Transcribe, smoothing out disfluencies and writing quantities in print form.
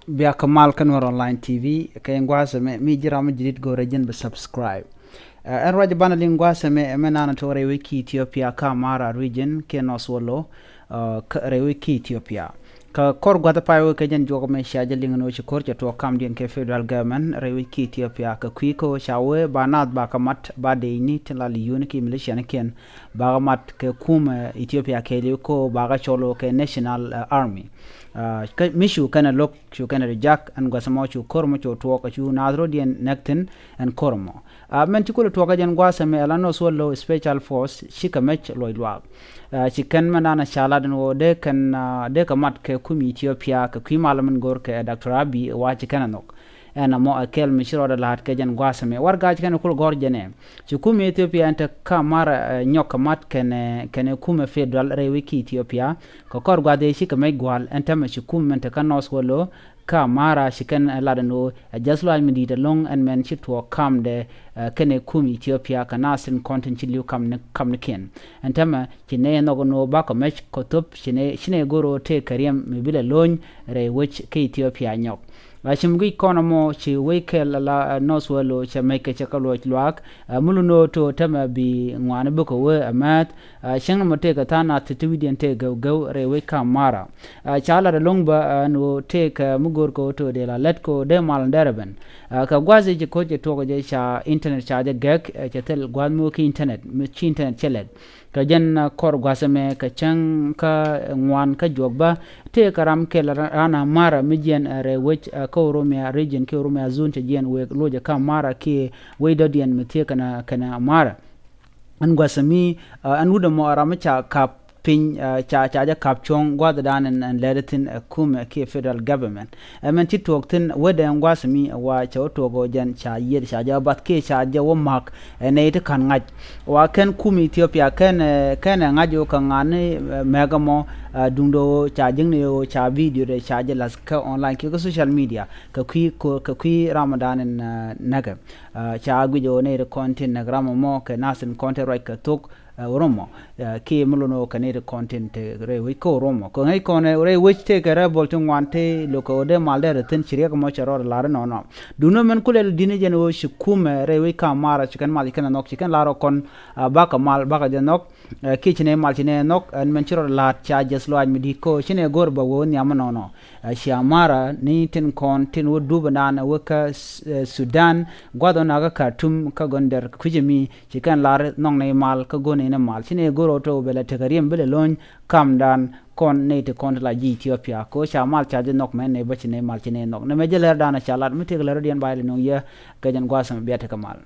بيا كمال كنور اونلاين تي في كاين غواس مي جرام جديد غورجن بسبسكرايب ان راج بان لين غواس من انا توري ويكي اثيوبيا كامارا ريجن كينوس ولو ريويكي اثيوبيا ka kor gwada payo ke jen jogo me shaje lingno chi kor to kam dien ke federal government rewiki Ethiopia ka kwiko shawe banat ba kamat ba de ni tilali unity militia ken ba mat ke kuma Ethiopia ke ko ba ga cholo ke national army mishu kana lok shu kana rejak an gwasamo chu kormo chu to ka chu nadro dien nekten an kormo men ti ko to ka jen gwasame alano solo special force shikamech loidwa chicken manana shala den wo de kan de kamat ke kumi Ethiopia ke kui malamin gor ke Dr. Abi wa chicken anok ana mo akel mishro da lahat ke jen gwasame warga chicken kul gor jene chi kumi Ethiopia enta kamara nyok mat kene kume federal rewiki Ethiopia ko kor gwade shi ke megwal enta me chi kume enta kanos wolo kamara shikan ladano jaslo ay medita long and men shi to kam de kene kumi Ethiopia kanasin content chi liu kam ne ken entama chine no no ba ko mech ko top shine goro te kariem me bile lon re which ke Ethiopia nyok Shimgi konomo chi wekel la noswelo cha meke cha kalwa luak muluno to tama bi ngwane buko we amat shangna mote ka tana titwidien te go re we kamara chala de longba no take mugor ko to de la letko de mal derben ka gwazi je ko je to ko je cha internet cha de gek cha tel gwanmo ki internet mi chi internet chelet ka jen kor gwasame ka chang ka ngwan ka jogba te karam ke rana mara mijen re which ko romia region ke romia zone te jen we loje ka mara ke we dodien mete kana mara an gwasami an wuda mo arama cha kap pin cha ja kapchong gwada dan and ledatin kume ke federal government men ti toktin wede ngwasami wa cha togo jen cha yed cha ja bat ke cha ja wo mak ne te kan ngaj wa ken kumi Ethiopia ken ngajo kan ngane megamo dundo cha jingne yo cha video de cha ja las ka online ke social media ka kwi ramadan naga cha gwijo ne content nagramo mo ke nasin content right ka tok romo ki muluno kanere content re we ko romo ko ngai ko ne re which te kara bolton wante loko de malde ten chiriya ko charo la no no duno men kulel dine jeno shikume re we ka mara chikan mal kana nok chikan laro kon baka mal baka janok kichine mal chine nok en men chiro la charges lo admi ko chine gorba wo nyama no no shiamara ni tin kon tin wo dubanan wo ka Sudan gwado naga Khartoum ka gonder kujemi chikan lar nong ne mal ka gone na mal chine goro to bela tegariem bele lon kam dan kon ne te kon la ji Ethiopia ko cha mal cha de nok men ne bachine mal chine nok ne mejeler dana chalat mi te gler dien baile no ye ka jan gwasam biata kamal